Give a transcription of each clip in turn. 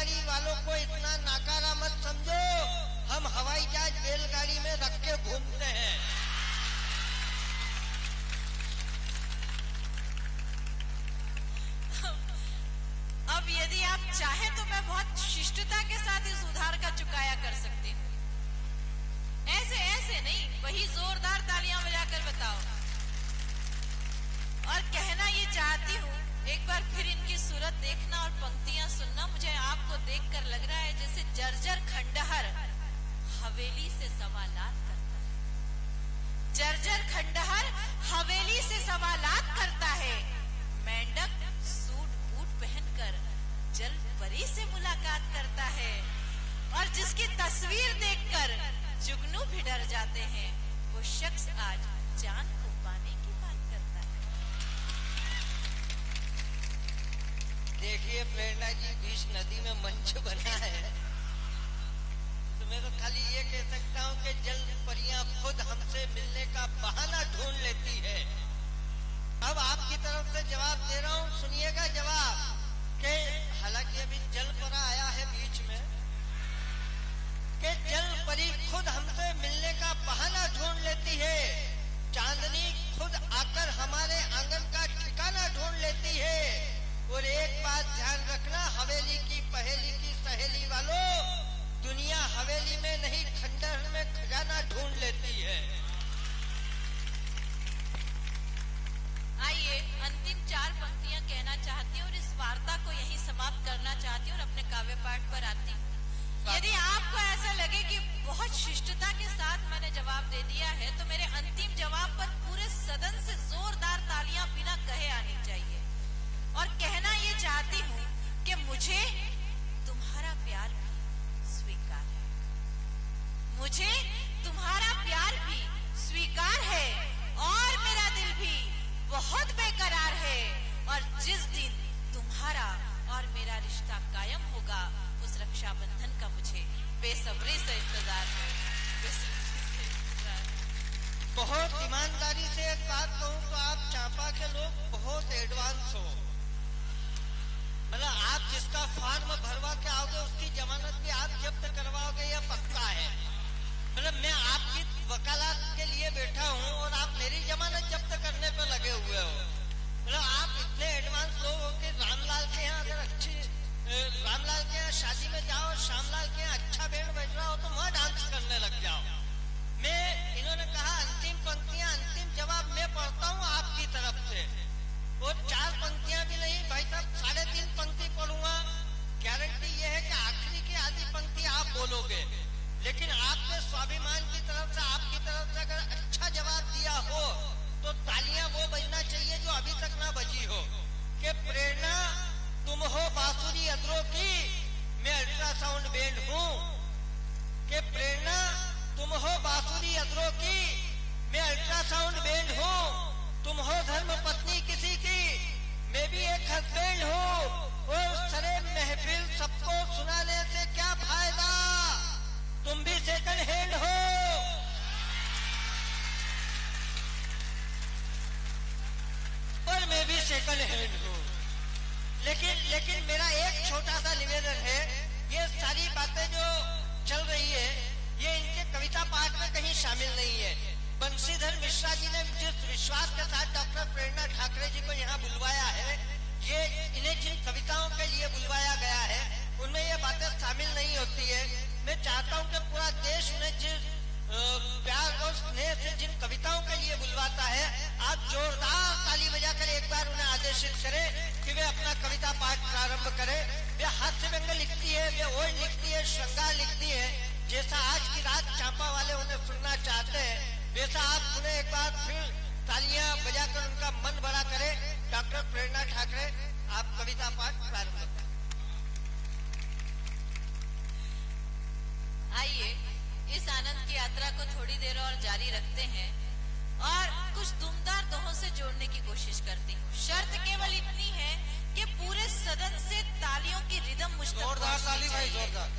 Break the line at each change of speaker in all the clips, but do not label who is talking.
बैलगाड़ी वालों को इतना नाकारा मत समझो, हम हवाई जहाज बैलगाड़ी में रख के घूमते हैं।
अब यदि आप चाहें तो मैं बहुत शिष्टता के साथ इस उधार का चुकाया कर सकती हूँ। ऐसे ऐसे नहीं, वही जोरदार तालियां बजाकर बताओ। और कहना ये चाहती हूँ, एक बार फिर इनकी सूरत देखना और पंक्तियां सुनना। मुझे आपको देखकर लग रहा है जैसे जर्जर खंडहर हवेली से सवालात करता है। जर्जर खंडहर हवेली से सवालात करता है। मेंढक सूट बूट पहनकर जल परी से मुलाकात करता है। और जिसकी तस्वीर देखकर जुगनू भी डर जाते हैं, वो शख्स आज जान को पाने की बात करता है।
देखिए प्रेरणा जी, बीच नदी में मंच बना है, तो मैं तो खाली ये कह सकता हूँ कि जल परियां खुद हमसे मिलने का बहाना ढूंढ लेती है। अब आपकी तरफ से जवाब दे रहा हूँ, सुनिएगा जवाब। कि हालांकि अभी जल परा आया है बीच में, कि जल परी खुद हमसे मिलने का बहाना ढूंढ लेती है। चांदनी खुद आकर हमारे आंगन का ठिकाना ढूंढ लेती है। और एक बात ध्यान रखना, हवेली की पहेली की सहेली वालों, दुनिया हवेली में नहीं खंडहर में खजाना ढूंढ लेती है।
आइए अंतिम 4 पंक्तियां कहना चाहती हूँ और इस वार्ता को यहीं समाप्त करना चाहती हूँ और अपने काव्य पाठ पर आती हूँ। यदि आपको ऐसा लगे कि बहुत शिष्टता के साथ मैंने जवाब दे दिया है, तो मेरे अंतिम जवाब पर पूरे सदन से जोरदार तालियां बिना कहे आनी चाहिए। और कहना ये चाहती हूँ कि मुझे तुम्हारा प्यार भी स्वीकार है। मुझे तुम्हारा प्यार भी स्वीकार है और मेरा दिल भी बहुत बेकरार है। और जिस दिन तुम्हारा और मेरा रिश्ता कायम होगा, उस रक्षाबंधन का मुझे बेसब्री से इंतजार है।
बहुत ईमानदारी से एक बात कहूँ तो आप चांपा के लोग बहुत एडवांस हो। मतलब आप जिसका फॉर्म भरवा के आओगे उसकी जमानत भी आप जब्त करवाओगे, यह पक्का है। मतलब मैं आपकी वकालत के लिए बैठा हूँ और आप मेरी जमानत जब्त करने पे लगे हुए हो। मतलब आप इतने एडवांस लोग हो कि रामलाल के यहाँ अगर रामलाल के यहाँ शादी में जाओ, श्यामलाल के यहाँ अच्छा बैंड बज रहा हो तो वहाँ डांस करने लग जाओ। मैं, इन्होंने कहा अंतिम पंक्तियां, अंतिम जवाब मैं पढ़ता हूँ आपकी तरफ से। और 4 पंक्तियां भी नहीं भाई साहब, 3.5 पंक्ति पढ़ूंगा। गारंटी ये है कि आखिरी की आधी पंक्ति आप बोलोगे। लेकिन आपके स्वाभिमान की तरफ से, आपकी तरफ से अगर अच्छा जवाब दिया हो तो तालियां वो बजना चाहिए जो अभी तक ना बजी हो। कि प्रेरणा तुम हो बांसुरी अदरों की, मैं अल्ट्रासाउंड बैंड हूँ। कि प्रेरणा तुम हो बांसुरी अदरों की, मैं अल्ट्रासाउंड बैंड हूँ। तुम हो धर्म पत्नी किसी की, मैं भी एक हस्बैंड हूँ। और सरे महफिल सबको सुनाने से क्या फायदा, तुम भी सेकंड हैंड हो। और मैं भी सेकंड हैंड हूँ। लेकिन मेरा एक छोटा सा निवेदन है, ये सारी बातें जो चल रही है ये इनके कविता पाठ में कहीं शामिल नहीं है। बंशीधर मिश्रा जी ने जिस विश्वास के साथ डॉक्टर प्रेरणा ठाकरे जी को यहाँ बुलवाया है, ये इन्हें जिन कविताओं के लिए बुलवाया गया है उनमें ये बातें शामिल नहीं होती है। मैं चाहता हूँ कि पूरा देश उन्हें जिस प्यार और स्नेह से जिन कविताओं के लिए बुलवाता है, आप जोरदार ताली बजाकर एक बार उन्हें आदेशित करें कि वे अपना कविता पाठ प्रारंभ करें। वे हास्य व्यंग लिखती है, वे ओय लिखती है, श्रृंगार लिखती है। जैसा आज की रात चांपा वाले उन्हें सुनना चाहते हैं, वैसा आप उन्हें एक बार फिर तालियां बजाकर उनका मन बड़ा करें। डॉक्टर प्रेरणा ठाकरे, आप कविता पाठ प्रारंभ करें।
आइए इस आनंद की यात्रा को थोड़ी देर और जारी रखते हैं और कुछ दुमदार दोहों से जोड़ने की कोशिश करती हूँ। शर्त केवल इतनी है कि पूरे सदन से तालियों की रिदम मुझ तक
जोरदार ताली भाई, जोरदार।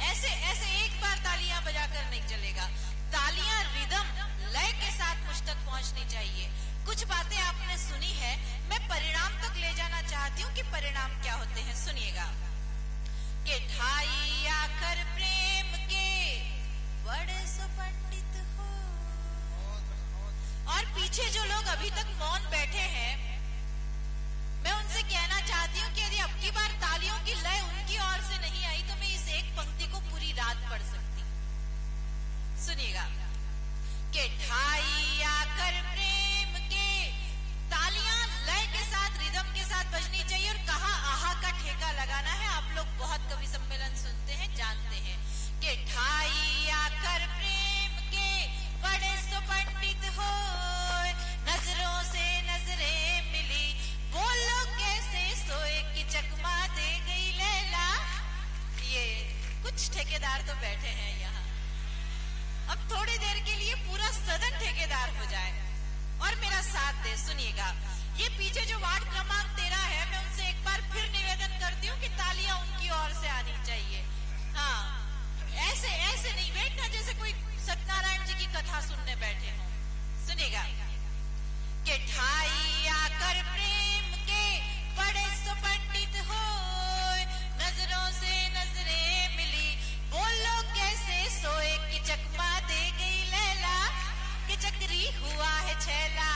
ऐसे एक बार तालियां बजाकर नहीं चलेगा, तालियां रिदम लय के साथ मुझ तक पहुंचनी चाहिए। कुछ बातें आपने सुनी है, मैं परिणाम तक ले जाना चाहती हूँ कि परिणाम क्या होते हैं। सुनिएगा, के ढाई आखर प्रेम के बड़े सो पंडित हो। और पीछे जो लोग अभी तक मौन बैठे हैं, मैं उनसे कहना चाहती हूँ कि यदि अब की बार तालियों की लय उनकी ओर से नहीं आई तो मैं इस एक पंक्ति को पूरी रात पढ़ सकती। सुनिएगा कि ढाई आकर प्रेम के, तालियां लय के साथ रिदम के साथ बजनी चाहिए और कहा आहा का ठेका लगाना है। आप लोग बहुत कवि सम्मेलन सुनते हैं, जानते हैं कि ढाई आकर प्रेम के बड़े सो पंडित हो, नजरों से नजरें मिली बोलो कैसे सोए कि चकमा दे गई लैला। ये कुछ ठेकेदार तो बैठे हैं यहाँ, अब थोड़ी देर के लिए पूरा सदन ठेकेदार हो जाए और मेरा साथ दे। सुनिएगा, ये पीछे जो वार्ड क्रमांक 13 है, मैं उनसे एक बार फिर निवेदन करती हूँ कि तालियां उनकी ओर से आनी चाहिए। हाँ, ऐसे ऐसे नहीं बैठना जैसे कोई सत्यनारायण जी की कथा सुनने बैठे हो। सुनिएगा कि ढाई आकर प्रेम के बड़े सो पंडित हो, नजरों से नजरें मिली बोलो कैसे सोए कि चकमा दे गई लैला, कि चक्री हुआ है छैला,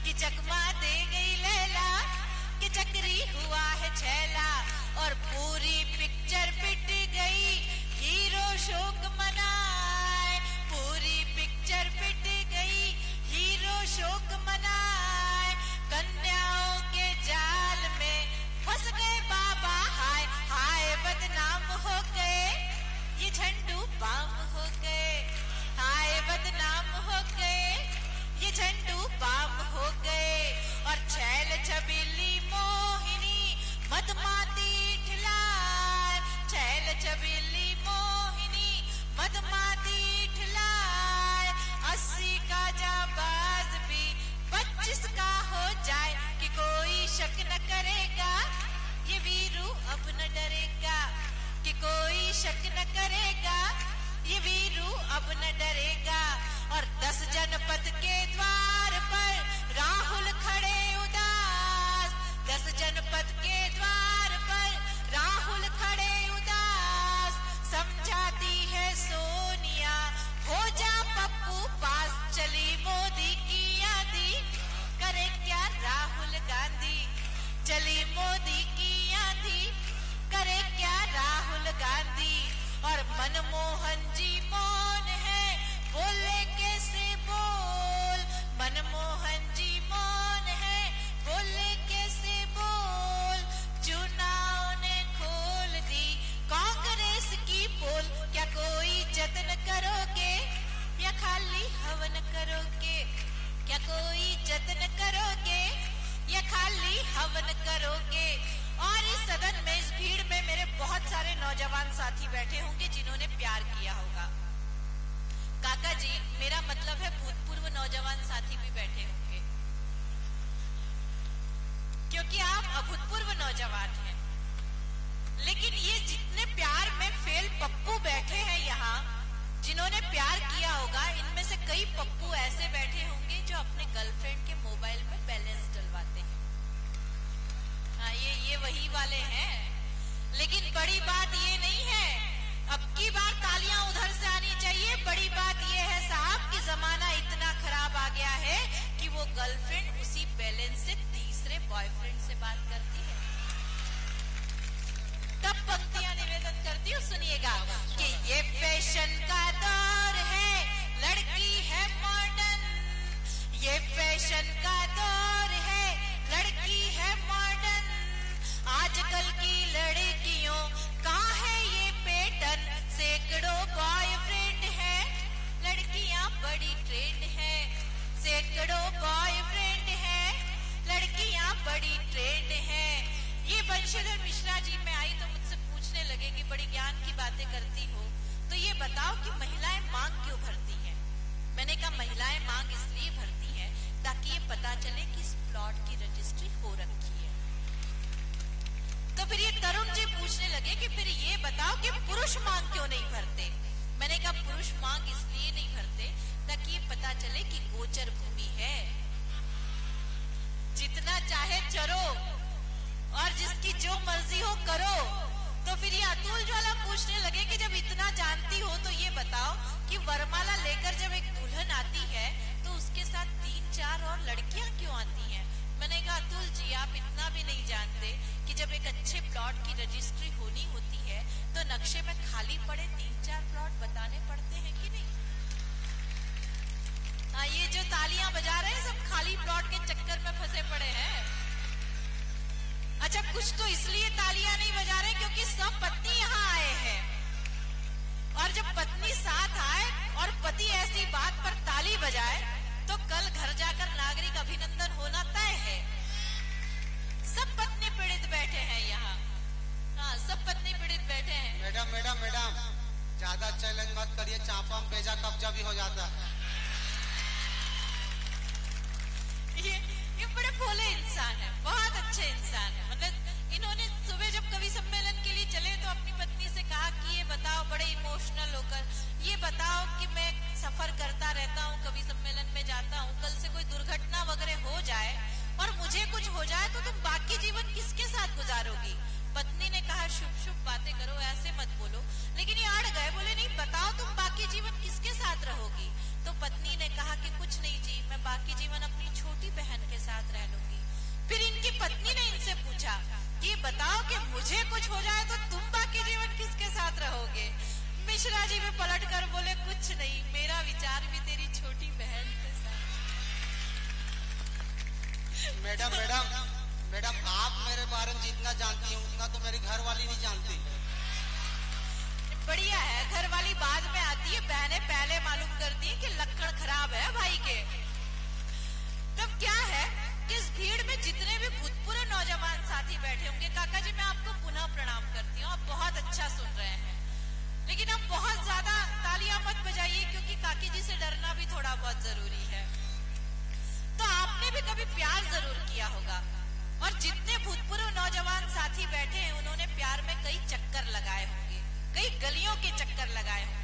कि चकमा दे गई लैला, कि चक्री हुआ है छैला। और पूरी पिक्चर पिट गई हीरो शोक मनाए, पूरी पिक्चर पिट गई हीरो शोक मनाए। कन्याओं के जाल में फंस गए बाबा, हाय हाय बदनाम हो गए, ये झंडू बाम हो गए, हाय बदनाम हो गए, ये झंडू बाम हो गए। और छैल छबीली मोहिनी मदमाती ठिलाए, छैल छबीली मोहिनी मदमाती ठिलाए। 80 का जाबाज भी 25 का हो जाए कि कोई शक न करेगा, ये वीरू अब न डरेगा, कि कोई शक न करेगा, ये वीरू अब न डरेगा। और 10 जनपद के द्वार पर राहुल खड़े उदास, 10 जनपद के द्वार पर राहुल खड़े उदास। समझाती है सोनिया हो जा पप्पू पास, चली मोदी की आंधी करे क्या राहुल गांधी, चली मोदी की आंधी करे क्या राहुल गांधी। और मनमोहन जी मौन है बोले कैसे बोल, मनमोहन जी मौन है बोले कैसे बोल। चुनाव ने खोल दी कांग्रेस की पोल, क्या कोई जतन करोगे या खाली हवन करोगे, क्या कोई जतन करोगे या खाली हवन करोगे। और इस सदन में, इस भीड़ में मेरे बहुत सारे नौजवान साथी बैठे होंगे जिन्होंने प्यार किया होगा। काका जी, मेरा मतलब है भूतपूर्व नौजवान साथी भी बैठे होंगे, क्योंकि आप अभूतपूर्व नौजवान हैं। लेकिन ये जितने प्यार में फेल पप्पू बैठे हैं यहाँ, जिन्होंने प्यार किया होगा, इनमें से कई पप्पू ऐसे बैठे होंगे जो अपने गर्लफ्रेंड के मोबाइल में बैलेंस डलवाते हैं। हाँ, ये वही वाले हैं। लेकिन बड़ी बात ये नहीं है, अब की बार तालियां उधर से आनी चाहिए। बड़ी बात ये है साहब कि जमाना इतना खराब आ गया है कि वो गर्लफ्रेंड उसी बैलेंस से तीसरे बॉयफ्रेंड से बात करती है। तब पंक्तियां निवेदन करती हूँ, सुनिएगा कि ये फैशन का दौर है, लड़की है मॉडर्न, ये फैशन का दौर है, लड़की है मॉडर्न। आजकल की लड़कियों का है ये पैटर्न, सैकड़ों बॉयफ्रेंड है, लड़कियां बड़ी ट्रेंड है, सैकड़ों बॉयफ्रेंड है, लड़कियां बड़ी ट्रेंड है। ये बंशीधर मिश्रा जी में आई तो मुझसे पूछने लगे कि बड़ी ज्ञान की बातें करती हो, तो ये बताओ कि महिलाएं मांग क्यों भरती हैं। मैंने कहा महिलाएं मांग इसलिए भरती हैं ताकि ये पता चले कि इस प्लॉट की रजिस्ट्री हो रखी है। तो फिर ये तरुण जी पूछने लगे कि फिर ये बताओ कि पुरुष मांग क्यों नहीं भरते। मैंने कहा पुरुष मांग इसलिए नहीं भरते ताकि ये पता चले कि गोचर भूमि है, जितना चाहे चरो और जिसकी जो मर्जी हो करो। तो फिर ये अतुल कि वरमाला लेकर जब एक दुल्हन आती है तो उसके साथ 3-4 और लड़कियां क्यों आती हैं? मैंने कहा अतुल जी, आप इतना भी नहीं जानते कि जब एक अच्छे प्लॉट की रजिस्ट्री होनी होती है तो नक्शे में खाली पड़े 3-4 प्लॉट बताने पड़ते हैं कि नहीं? हाँ, ये जो तालियां बजा रहे हैं सब खाली प्लॉट के चक्कर में फंसे पड़े हैं। अच्छा, कुछ तो इसलिए तालियां नहीं बजा रहे क्योंकि सब पत्नी यहाँ आए हैं, और जब पत्नी साथ आए और पति ऐसी बात पर ताली बजाए तो कल घर जाकर नागरिक अभिनंदन होना तय है। सब पत्नी पीड़ित बैठे हैं यहाँ। हाँ, सब पत्नी पीड़ित बैठे हैं।
मैडम मैडम मैडम, ज्यादा चैलेंज मत करिए, चांपा में बेजा कब्जा भी हो जाता है।
ये बड़े भोले इंसान है, बहुत अच्छे इंसान है। मतलब इन्होंने सुबह जब कवि सम्मेलन के लिए चले तो अपनी पत्नी से कहा कि ये बताओ, बड़े इमोशनल होकर, ये बताओ कि मैं सफर करता रहता हूँ, कवि सम्मेलन में जाता हूँ, कल से कोई दुर्घटना वगैरह हो जाए और मुझे कुछ हो जाए तो तुम बाकी जीवन किसके साथ गुजारोगी? पत्नी ने कहा शुभ शुभ बातें करो, ऐसे मत बोलो। लेकिन ये अड़ गए, बोले नहीं, बताओ तुम बाकी जीवन किसके साथ रहोगी? तो पत्नी ने कहा कि कुछ नहीं जी, मैं बाकी जीवन अपनी छोटी बहन के साथ रह लूंगी। फिर इनकी पत्नी ने इनसे पूछा कि बताओ कि मुझे कुछ हो जाए तो तुम बाकी जीवन किसके साथ रहोगे? मिश्रा जी भी पलट कर बोले कुछ नहीं, मेरा विचार भी तेरी छोटी बहन के साथ।
मैडम मैडम मैडम, आप मेरे बारे में जितना जानती हैं उतना तो मेरी घर वाली नहीं जानती।
बढ़िया है, घर वाली बाद में आती है, बहनें पहले मालूम करती हैं कि लक्षण खराब है भाई के। तब क्या है कि इस भीड़ में जितने भी भूतपूर्व नौजवान साथी बैठे होंगे, काका जी मैं आपको पुनः प्रणाम करती हूँ, आप बहुत अच्छा सुन रहे हैं, लेकिन अब बहुत ज्यादा तालियां मत बजाइए क्योंकि काकी जी से डरना भी थोड़ा बहुत जरूरी है। तो आपने भी कभी प्यार जरूर किया होगा, और जितने भूतपूर्व नौजवान साथी बैठे हैं उन्होंने प्यार में कई चक्कर लगाए होंगे, कई गलियों के चक्कर लगाए होंगे।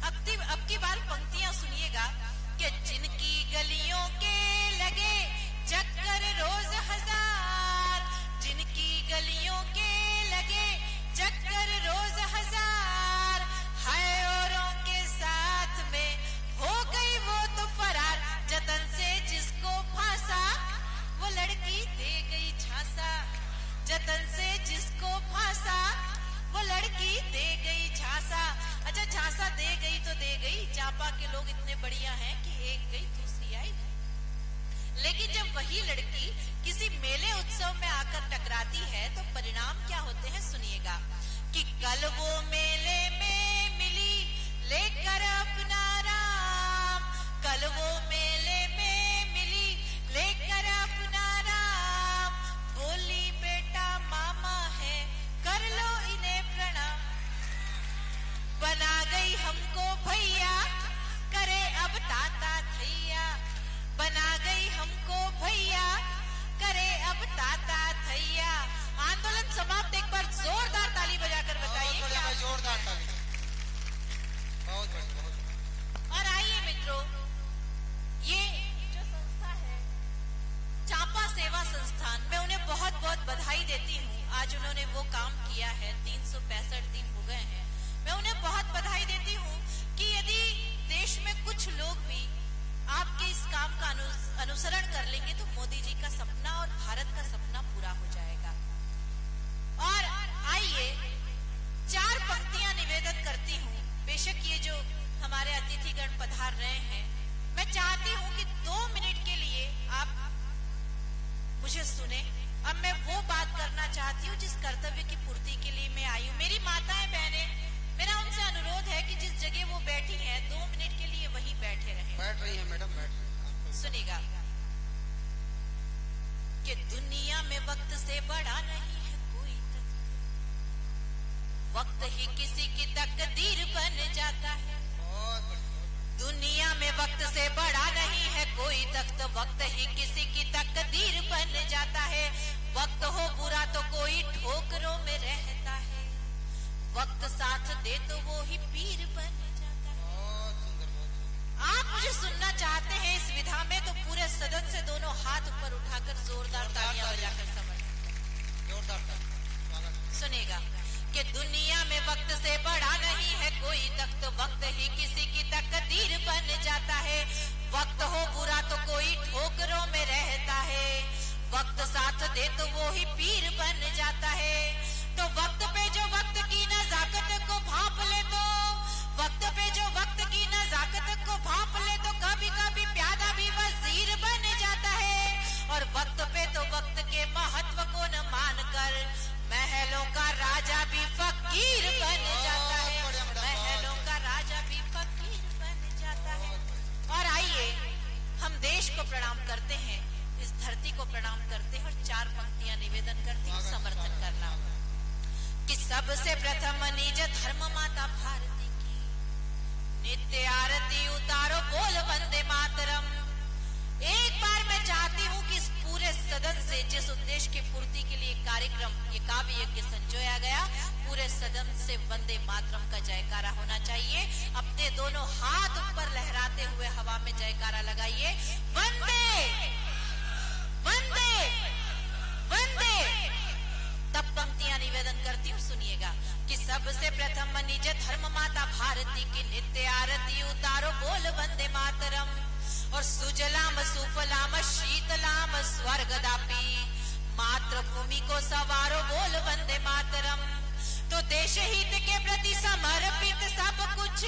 अब की बार पंक्तियां सुनिएगा कि जिनकी गलियों के लगे चक्कर रोज हजार, जिनकी गलियों के लगे चक्कर रोज हजार, है औरों के साथ में हो गई वो तो फरार, जतन से जिसको फांसा वो लड़की दे गई झांसा, जतन से जिसको फांसा वो लड़की दे गई झांसा। अच्छा, झांसा दे गई तो दे गई, चांपा के लोग इतने बढ़िया हैं कि एक गई दूसरी आई। लेकिन जब वही लड़की किसी मेले उत्सव में आकर टकराती है तो परिणाम क्या होते हैं सुनिएगा कि कल वो मेले में मिली लेकर अपना राम, कल वो मेले में मिली लेकर अपना राम, बोली बेटा मामा है कर लो इन्हें प्रणाम, बना गई हमको भैया करे अब ताता थैया, बना गई हमको भैया करे अब ताता थैया। आंदोलन समाप्त, एक बार जोरदार ताली बजाकर बताइए।
जोरदार ताली, बहुत बढ़िया।
और आइए मित्रों, ये जो संस्था है चांपा सेवा संस्थान, मैं उन्हें बहुत बहुत बधाई देती हूँ। आज उन्होंने वो काम किया है, 365 दिन हो गए हैं, मैं उन्हें बहुत बधाई देती हूँ कि यदि देश में कुछ लोग भी आपके इस काम का अनुसरण कर लेंगे तो मोदी जी का सपना और भारत का सपना पूरा हो जाएगा। और आइए 4 पंक्तियां निवेदन करती हूँ। बेशक ये जो हमारे अतिथिगण पधार रहे हैं, मैं चाहती हूँ कि 2 मिनट के लिए आप मुझे सुने। अब मैं वो बात करना चाहती हूँ जिस कर्तव्य की पूर्ति के लिए मैं आई हूँ। मेरी माताएं बहनें, मेरा उनसे अनुरोध है कि जिस जगह वो बैठी हैं 2 मिनट के लिए वहीं बैठे रहें।
बैठ रही है मैडम, बैठ रही है।
सुनिएगा कि दुनिया में वक्त से बड़ा नहीं है कोई तख्त, वक्त ही किसी की तकदीर बन जाता है। दुनिया में वक्त से बड़ा नहीं है कोई तख्त, वक्त ही किसी की तकदीर बन जाता है। वक्त हो बुरा तो कोई ठोकरों में रहता है, वक्त साथ दे तो वो ही पीर बन जाता है। आप मुझे सुनना चाहते हैं इस विधा में तो पूरे सदन से दोनों हाथ ऊपर उठाकर जोरदार तालियां बजाकर समझ। सुनेगा कि दुनिया में वक्त से बड़ा नहीं है कोई तख्त, वक्त ही किसी की तकदीर बन जाता है। वक्त हो बुरा तो कोई ठोकरों में रहता है, वक्त साथ दे तो वो ही पीर बन जाता है। तो वक्त पे जो वक्त की नजाकत को भांप ले, तो वक्त पे जो वक्त की नजाकत को भांप ले, तो कभी कभी प्यादा भी वजीर बन जाता है। और वक्त पे तो वक्त के महत्व को न मानकर महलों का राजा भी फकीर बन जाता है, महलों का राजा भी फकीर बन जाता है। और आइए हम देश को प्रणाम करते हैं, इस धरती को प्रणाम करते हैं और 4 पंक्तियां निवेदन करती हूँ समर्थन करना कि सबसे प्रथम निज धर्म माता भारती की नित्य आरती उतारो, बोल वंदे मातरम। एक बार मैं चाहती हूँ कि इस पूरे सदन से जिस उद्देश्य की पूर्ति के लिए कार्यक्रम ये काव्य यज्ञ संजोया गया, पूरे सदन से वंदे मातरम का जयकारा होना चाहिए। अपने दोनों हाथ ऊपर लहराते हुए हवा में जयकारा लगाइए, वंदे वंदे वंदे। तब पंक्तियां निवेदन करती हूँ, सुनिएगा कि सबसे प्रथम निज धर्म माता भारती की नित्य आरती उतारो, बोल वंदे मातरम। और सुजलाम सुफलाम शीतलाम स्वर्गदापी मातृभूमि को सवारो, बोल वंदे मातरम। तो देश हित के प्रति समर्पित सब कुछ,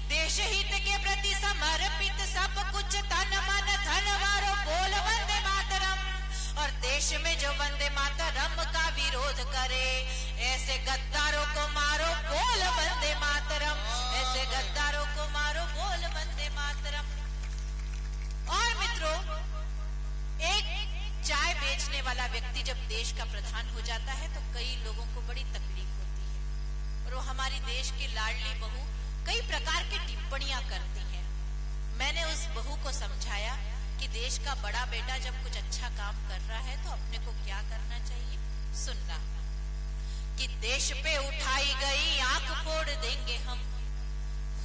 देश हित के प्रति समर्पित सब कुछ, तन मन धन वारो, बोल वंदे मातरम। और देश में जो वंदे मातरम का विरोध करे, ऐसे गद्दारों को मारो, बोल वंदे मातरम, ऐसे गद्दारों को मारो, बोल वंदे मातरम। और मित्रों, एक चाय बेचने वाला व्यक्ति जब देश का प्रधान हो जाता है तो कई लोगों को बड़ी तकलीफ होती है, और वो हमारी देश की लाडली बहू कई प्रकार की टिप्पणियां करती हैं। मैंने उस बहू को समझाया कि देश का बड़ा बेटा जब कुछ अच्छा काम कर रहा है तो अपने को क्या करना चाहिए, सुनना कि देश पे उठाई गई आंख फोड़ देंगे हम,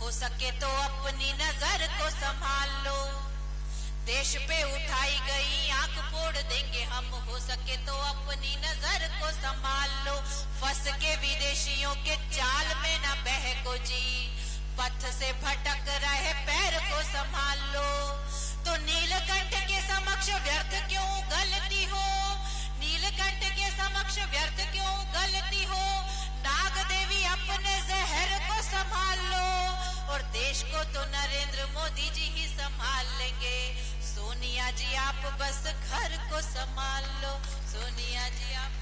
हो सके तो अपनी नजर को संभाल लो। देश पे उठाई गई आंख फोड़ देंगे हम, हो सके तो अपनी नजर को संभाल लो। फंस के विदेशियों के जाल में न बहको जी, पथ से भटक रहे पैर को संभाल लो। तो नीलकंठ के समक्ष व्यर्थ क्यों गलती हो, नीलकंठ के समक्ष व्यर्थ क्यों गलती हो। नाग देवी अपने जहर को संभाल लो, और देश को तो नरेंद्र मोदी जी ही संभाल लेंगे। सोनिया जी आप बस घर को संभाल लो, सोनिया जी आप